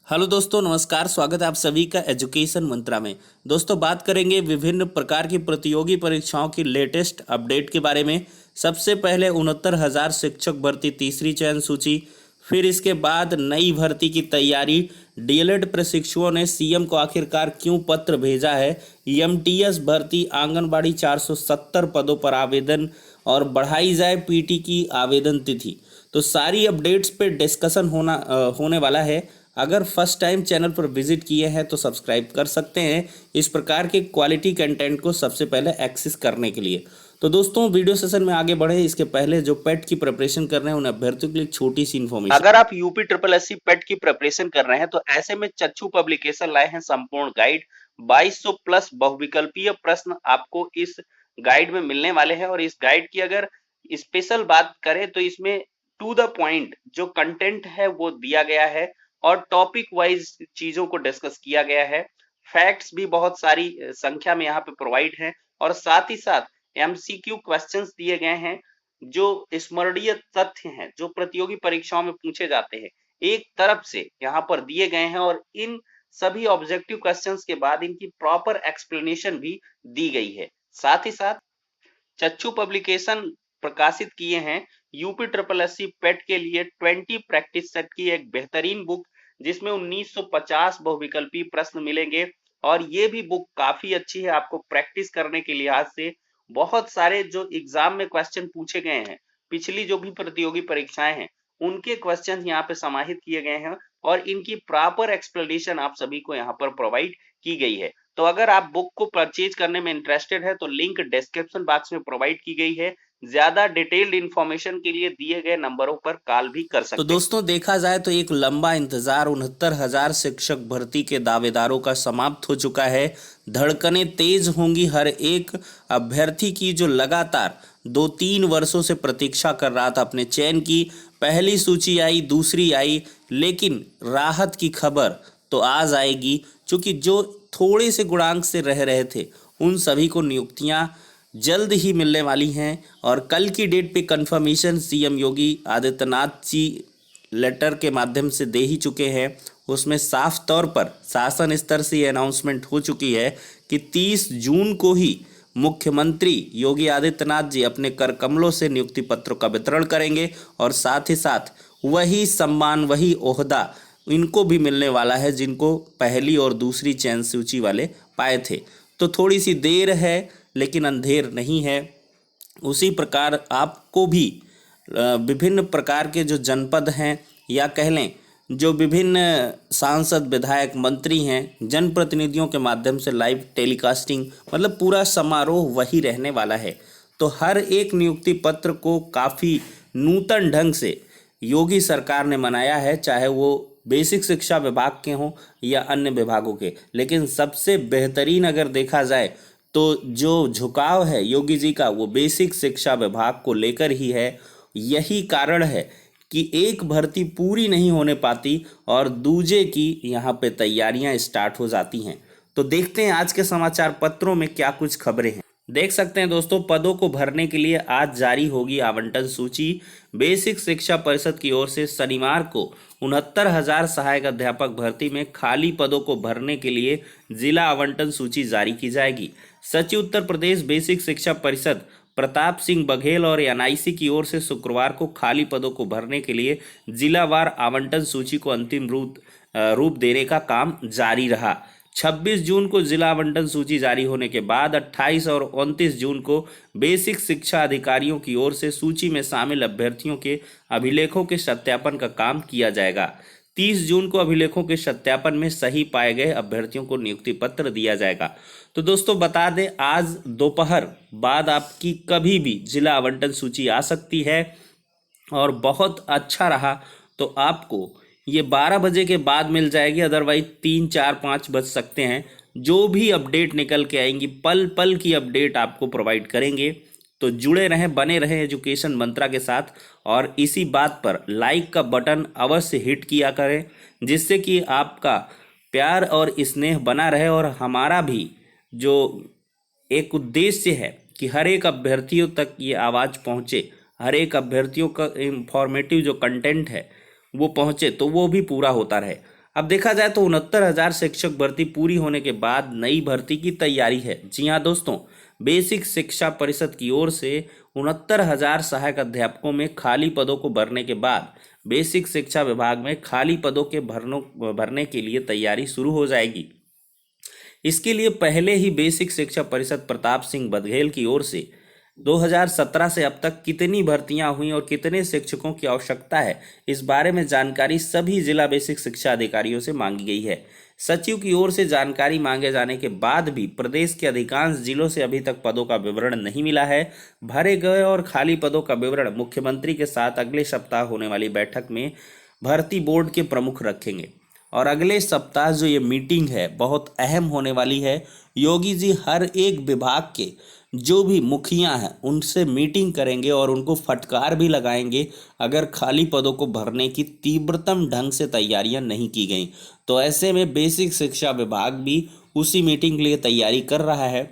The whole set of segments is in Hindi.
हेलो दोस्तों, नमस्कार। स्वागत है आप सभी का एजुकेशन मंत्रा में। दोस्तों, बात करेंगे विभिन्न प्रकार की प्रतियोगी परीक्षाओं की लेटेस्ट अपडेट के बारे में। सबसे पहले 69,000 शिक्षक भर्ती तीसरी चयन सूची, फिर इसके बाद नई भर्ती की तैयारी, डीएलएड प्रशिक्षुओं ने सीएम को आखिरकार क्यों पत्र भेजा है, एमटीएस भर्ती, आंगनबाड़ी 470 पदों पर आवेदन और बढ़ाई जाए पीटी की आवेदन तिथि। तो सारी अपडेट्स पे डिस्कशन होने वाला है। अगर फर्स्ट टाइम चैनल पर विजिट किए हैं तो सब्सक्राइब कर सकते हैं इस प्रकार के क्वालिटी कंटेंट को सबसे पहले एक्सेस करने के लिए। तो दोस्तों, वीडियो सेशन में आगे बढ़े इसके पहले जो पेट की प्रिपरेशन कर रहे हैं उन अभ्यर्थियों के लिए छोटी सी इन्फॉर्मेशन। अगर आप यूपी ट्रिपल एससी पेट की प्रिपरेशन कर रहे हैं तो ऐसे में चच्चू पब्लिकेशन लाए हैं संपूर्ण गाइड। 2200 प्लस बहुविकल्पीय प्रश्न आपको इस गाइड में मिलने वाले हैं। और इस गाइड की अगर स्पेशल बात करें तो इसमें टू द पॉइंट जो कंटेंट है वो दिया गया है और टॉपिक वाइज चीजों को डिस्कस किया गया है। फैक्ट्स भी बहुत सारी संख्या में यहाँ पे प्रोवाइड हैं और साथ ही साथ एमसीक्यू क्वेश्चंस दिए गए हैं जो स्मरणीय तथ्य हैं जो प्रतियोगी परीक्षाओं में पूछे जाते हैं एक तरफ से यहाँ पर दिए गए हैं। और इन सभी ऑब्जेक्टिव क्वेश्चंस के बाद इनकी प्रॉपर एक्सप्लेनेशन भी दी गई है। साथ ही साथ चच्चू पब्लिकेशन प्रकाशित किए हैं यूपी ट्रिपल एससी पेट के लिए 20 प्रैक्टिस सेट की एक बेहतरीन बुक, जिसमें 1950 बहुविकल्पी प्रश्न मिलेंगे। और ये भी बुक काफी अच्छी है आपको प्रैक्टिस करने के लिहाज से। बहुत सारे जो एग्जाम में क्वेश्चन पूछे गए हैं, पिछली जो भी प्रतियोगी परीक्षाएं हैं उनके क्वेश्चन यहाँ पे समाहित किए गए हैं और इनकी प्रॉपर एक्सप्लेनेशन आप सभी को यहाँ पर प्रोवाइड की गई है। तो अगर आप बुक को परचेज करने में इंटरेस्टेड है तो लिंक डिस्क्रिप्शन बॉक्स में प्रोवाइड की गई है। ज्यादा डिटेल्ड इंफॉर्मेशन के लिए दिए गए नंबरों पर कॉल भी कर तो सकते हैं। दोस्तों, देखा जाए तो एक लंबा इंतजार 69,000 शिक्षक भर्ती के दावेदारों का समाप्त हो चुका है। धड़कनें तेज होंगी हर एक अभ्यर्थी की जो लगातार 2-3 वर्षों से प्रतीक्षा कर रहा था अपने चयन की। पहली सूची आई, दूसरी आई, लेकिन राहत की खबर तो आज आएगी, क्योंकि जो थोड़े से गुणांक से रह रहे थे उन सभी को नियुक्तियां जल्द ही मिलने वाली हैं। और कल की डेट पे confirmation CM Yogi Adityanath ji letter के माध्यम से दे ही चुके हैं। उसमें साफ तौर पर शासन स्तर से ये अनाउंसमेंट हो चुकी है कि 30 जून को ही मुख्यमंत्री योगी आदित्यनाथ जी अपने कर कमलों से नियुक्ति पत्रों का वितरण करेंगे और साथ ही साथ वही सम्मान, वही ओहदा इनको भी मिलने वाला है जिनको पहली और दूसरी चयन सूची वाले पाए थे। तो थोड़ी सी देर है लेकिन अंधेर नहीं है। उसी प्रकार आपको भी विभिन्न प्रकार के जो जनपद हैं या कह लें जो विभिन्न सांसद, विधायक, मंत्री हैं, जनप्रतिनिधियों के माध्यम से लाइव टेलीकास्टिंग, मतलब पूरा समारोह वही रहने वाला है। तो हर एक नियुक्ति पत्र को काफ़ी नूतन ढंग से योगी सरकार ने मनाया है, चाहे वो बेसिक शिक्षा विभाग के हों या अन्य विभागों के। लेकिन सबसे बेहतरीन अगर देखा जाए तो जो झुकाव है योगी जी का वो बेसिक शिक्षा विभाग को लेकर ही है। यही कारण है कि एक भर्ती पूरी नहीं होने पाती और दूजे की यहाँ पे तैयारियां स्टार्ट हो जाती हैं। तो देखते हैं आज के समाचार पत्रों में क्या कुछ खबरें हैं। देख सकते हैं दोस्तों, पदों को भरने के लिए आज जारी होगी आवंटन सूची। बेसिक शिक्षा परिषद की ओर से शनिवार को 69,000 सहायक अध्यापक भर्ती में खाली पदों को भरने के लिए जिला आवंटन सूची जारी की जाएगी। सचिव उत्तर प्रदेश बेसिक शिक्षा परिषद प्रताप सिंह बघेल और एनआईसी की ओर से शुक्रवार को खाली पदों को भरने के लिए जिलावार आवंटन सूची को अंतिम रूप देने का काम जारी रहा। 26 जून को जिला आवंटन सूची जारी होने के बाद 28 और 29 जून को बेसिक शिक्षा अधिकारियों की ओर से सूची में शामिल अभ्यर्थियों के अभिलेखों के सत्यापन का काम किया जाएगा। 30 जून को अभिलेखों के सत्यापन में सही पाए गए अभ्यर्थियों को नियुक्ति पत्र दिया जाएगा। तो दोस्तों, बता दें आज दोपहर बाद आपकी कभी भी जिला आवंटन सूची आ सकती है। और बहुत अच्छा रहा तो आपको ये 12 बजे के बाद मिल जाएगी, अदरवाइज 3, 4, 5 बज सकते हैं। जो भी अपडेट निकल के आएंगी पल पल की अपडेट आपको प्रोवाइड करेंगे। तो जुड़े रहें, बने रहें एजुकेशन मंत्रा के साथ। और इसी बात पर लाइक का बटन अवश्य हिट किया करें, जिससे कि आपका प्यार और स्नेह बना रहे और हमारा भी जो एक उद्देश्य है कि हर एक अभ्यर्थियों तक ये आवाज़ पहुँचे, हर एक अभ्यर्थियों का इंफॉर्मेटिव जो कंटेंट है वो पहुँचे, तो वो भी पूरा होता रहे। अब देखा जाए तो 69,000 शिक्षक भर्ती पूरी होने के बाद नई भर्ती की तैयारी है। जी हाँ दोस्तों, बेसिक शिक्षा परिषद की ओर से 69,000 सहायक अध्यापकों में खाली पदों को भरने के बाद बेसिक शिक्षा विभाग में खाली पदों के भरने के लिए तैयारी शुरू हो जाएगी। इसके लिए पहले ही बेसिक शिक्षा परिषद प्रताप सिंह बघेल की ओर से 2017 से अब तक कितनी भर्तियां हुई और कितने शिक्षकों की आवश्यकता है, इस बारे में जानकारी सभी जिला बेसिक शिक्षा अधिकारियों से मांगी गई है। सचिव की ओर से जानकारी मांगे जाने के बाद भी प्रदेश के अधिकांश जिलों से अभी तक पदों का विवरण नहीं मिला है। भरे गए और खाली पदों का विवरण मुख्यमंत्री के साथ अगले सप्ताह होने वाली बैठक में भर्ती बोर्ड के प्रमुख रखेंगे। और अगले सप्ताह जो ये मीटिंग है बहुत अहम होने वाली है। योगी जी हर एक विभाग के जो भी मुखिया हैं उनसे मीटिंग करेंगे और उनको फटकार भी लगाएंगे अगर खाली पदों को भरने की तीव्रतम ढंग से तैयारियां नहीं की गई। तो ऐसे में बेसिक शिक्षा विभाग भी उसी मीटिंग के लिए तैयारी कर रहा है।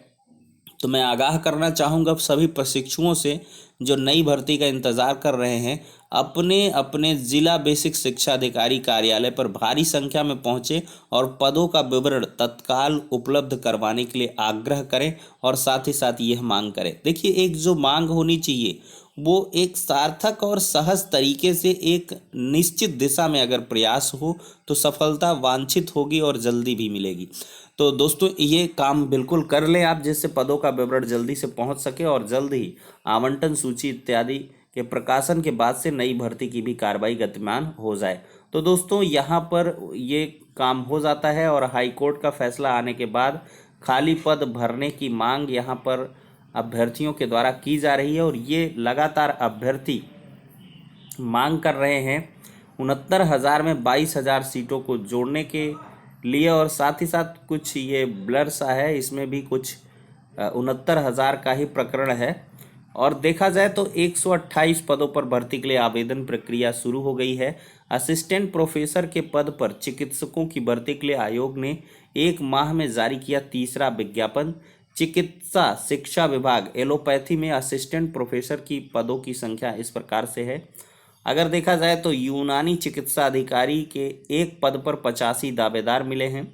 तो मैं आगाह करना चाहूँगा सभी प्रशिक्षुओं से जो नई भर्ती का इंतज़ार कर रहे हैं, अपने अपने जिला बेसिक शिक्षा अधिकारी कार्यालय पर भारी संख्या में पहुंचे और पदों का विवरण तत्काल उपलब्ध करवाने के लिए आग्रह करें और साथ ही साथ यह मांग करें। देखिए, एक जो मांग होनी चाहिए वो एक सार्थक और सहज तरीके से एक निश्चित दिशा में अगर प्रयास हो तो सफलता वांछित होगी और जल्दी भी मिलेगी। तो दोस्तों, ये काम बिल्कुल कर लें आप, जिससे पदों का विवरण जल्दी से पहुंच सके और जल्द ही आवंटन सूची इत्यादि के प्रकाशन के बाद से नई भर्ती की भी कार्रवाई गतिमान हो जाए। तो दोस्तों, यहाँ पर ये काम हो जाता है और हाई कोर्ट का फैसला आने के बाद खाली पद भरने की मांग यहाँ पर अभ्यर्थियों के द्वारा की जा रही है और ये लगातार अभ्यर्थी मांग कर रहे हैं 69,000 में 22,000 सीटों को जोड़ने के लिए। और साथ ही साथ कुछ ये ब्लर सा है, इसमें भी कुछ 69,000 का ही प्रकरण है। और देखा जाए तो 128 पदों पर भर्ती के लिए आवेदन प्रक्रिया शुरू हो गई है। असिस्टेंट प्रोफेसर के पद पर चिकित्सकों की भर्ती के लिए आयोग ने 1 माह में जारी किया तीसरा विज्ञापन। चिकित्सा शिक्षा विभाग एलोपैथी में असिस्टेंट प्रोफेसर की पदों की संख्या इस प्रकार से है। अगर देखा जाए तो यूनानी चिकित्सा अधिकारी के एक पद पर 85 दावेदार मिले हैं।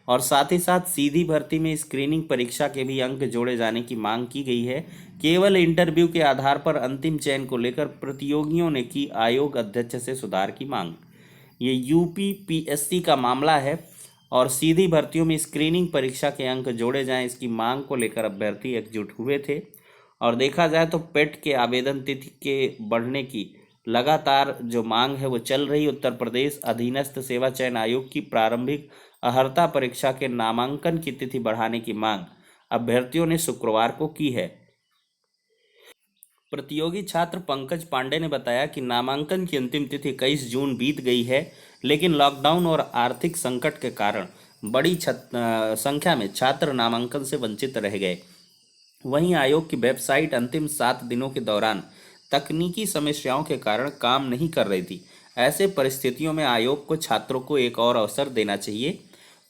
और साथ ही साथ सीधी भर्ती में स्क्रीनिंग परीक्षा के भी अंक जोड़े जाने की मांग की गई है। केवल इंटरव्यू के आधार पर अंतिम चयन को लेकर प्रतियोगियों ने की आयोग अध्यक्ष से सुधार की मांग। ये यूपीपीएससी का मामला है और सीधी भर्तियों में स्क्रीनिंग परीक्षा के अंक जोड़े जाएं, इसकी मांग को लेकर अभ्यर्थी एकजुट हुए थे। और देखा जाए तो पेट के आवेदन तिथि के बढ़ने की लगातार जो मांग है वो चल रही। उत्तर प्रदेश अधीनस्थ सेवा चयन आयोग की प्रारंभिक अर्हता परीक्षा के नामांकन की तिथि बढ़ाने की मांग अभ्यर्थियों ने शुक्रवार को की है। प्रतियोगी छात्र पंकज पांडे ने बताया कि नामांकन की अंतिम तिथि 21 जून बीत गई है, लेकिन लॉकडाउन और आर्थिक संकट के कारण बड़ी संख्या में छात्र नामांकन से वंचित रह गए। वहीं आयोग की वेबसाइट अंतिम 7 दिनों के दौरान तकनीकी समस्याओं के कारण काम नहीं कर रही थी। ऐसे परिस्थितियों में आयोग को छात्रों को एक और अवसर देना चाहिए।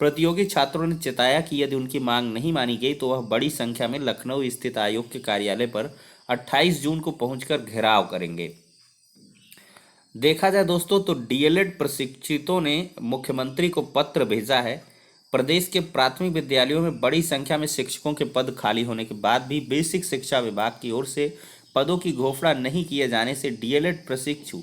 प्रतियोगी छात्रों ने चेताया कि यदि उनकी मांग नहीं मानी गई तो वह बड़ी संख्या में लखनऊ स्थित आयोग के कार्यालय पर 28 जून को पहुंचकर घेराव करेंगे। देखा जाए दोस्तों तो डीएलएड प्रशिक्षितों ने मुख्यमंत्री को पत्र भेजा है। प्रदेश के प्राथमिक विद्यालयों में बड़ी संख्या में शिक्षकों के पद खाली होने के बाद भी बेसिक शिक्षा विभाग की ओर से पदों की घोषणा नहीं किए जाने से डीएलएड प्रशिक्षु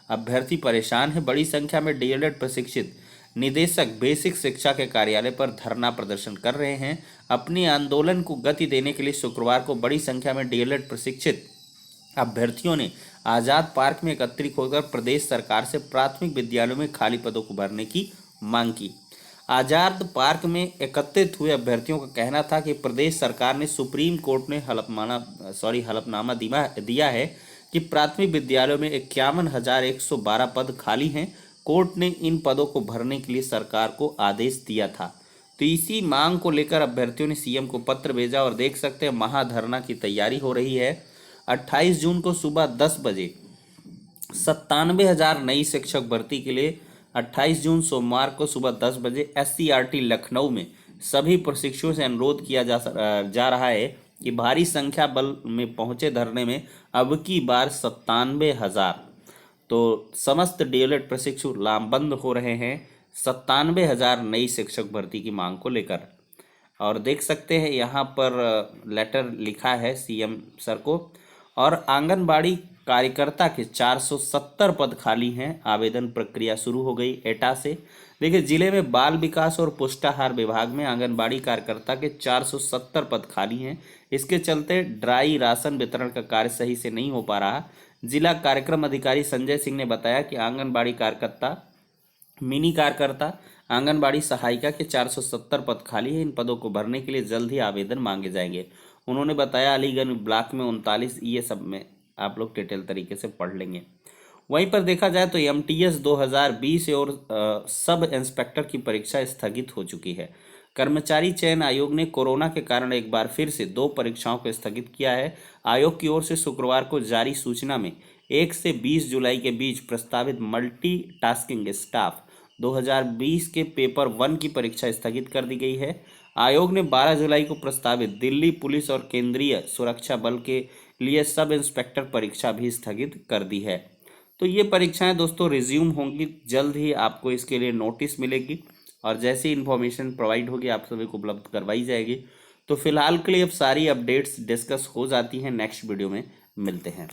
अभ्यर्थी परेशान है। बड़ी संख्या में डीएलएड प्रशिक्षित निदेशक बेसिक शिक्षा के कार्यालय पर धरना प्रदर्शन कर रहे हैं। अपने आंदोलन को गति देने के लिए शुक्रवार को बड़ी संख्या में डीएलएड प्रशिक्षित अभ्यर्थियों ने आज़ाद पार्क में एकत्रित होकर प्रदेश सरकार से प्राथमिक विद्यालयों में खाली पदों को भरने की मांग की। आज़ाद पार्क में एकत्रित हुए अभ्यर्थियों का कहना था कि प्रदेश सरकार ने सुप्रीम कोर्ट में हलफनामा दिया है कि प्राथमिक विद्यालयों में 51,112 पद खाली हैं। कोर्ट ने इन पदों को भरने के लिए सरकार को आदेश दिया था। तो इसी मांग को लेकर अभ्यर्थियों ने सीएम को पत्र भेजा और देख सकते हैं महाधरना की तैयारी हो रही है। 28 जून को सुबह 10 बजे 97,000 नई शिक्षक भर्ती के लिए 28 जून सोमवार को सुबह 10 बजे SCRT लखनऊ में सभी प्रशिक्षुओं से अनुरोध किया जा रहा है कि भारी संख्या बल में पहुंचे धरने में अब की बार 97,000। तो समस्त डीएलएड प्रशिक्षु लामबंद हो रहे हैं। 97,000 नई शिक्षक भर्ती की मांग को लेकर। और देख सकते हैं यहाँ पर लेटर लिखा है सीएम सर को। और आंगनबाड़ी कार्यकर्ता के 470 पद खाली हैं, आवेदन प्रक्रिया शुरू हो गई एटा से। देखिए, जिले में बाल विकास और पुष्टाहार विभाग में आंगनबाड़ी कार्यकर्ता के 470 पद खाली हैं। इसके चलते ड्राई राशन वितरण का कार्य सही से नहीं हो पा रहा। जिला कार्यक्रम अधिकारी संजय सिंह ने बताया कि आंगनबाड़ी कार्यकर्ता, मिनी कार्यकर्ता, आंगनबाड़ी सहायिका के 470 पद खाली है। इन पदों को भरने के लिए जल्द ही आवेदन मांगे जाएंगे। उन्होंने बताया अलीगंज ब्लॉक में 39, ये सब में आप लोग डिटेल तरीके से पढ़ लेंगे। वहीं पर देखा जाए तो एमटीएस 2020 और सब इंस्पेक्टर की परीक्षा स्थगित हो चुकी है। कर्मचारी चयन आयोग ने कोरोना के कारण एक बार फिर से 2 परीक्षाओं को स्थगित किया है। आयोग की ओर से शुक्रवार को जारी सूचना में 1 से 20 जुलाई के बीच प्रस्तावित मल्टीटास्किंग स्टाफ 2020 के पेपर 1 की परीक्षा स्थगित कर दी गई है। आयोग ने 12 जुलाई को प्रस्तावित दिल्ली पुलिस और केंद्रीय सुरक्षा बल के लिए सब इंस्पेक्टर परीक्षा भी स्थगित कर दी है। तो ये परीक्षाएं दोस्तों रिज्यूम होंगी, जल्द ही आपको इसके लिए नोटिस मिलेगी और जैसी इन्फॉर्मेशन प्रोवाइड होगी आप सभी को उपलब्ध करवाई जाएगी। तो फिलहाल के लिए अब सारी अपडेट्स डिस्कस हो जाती हैं, नेक्स्ट वीडियो में मिलते हैं।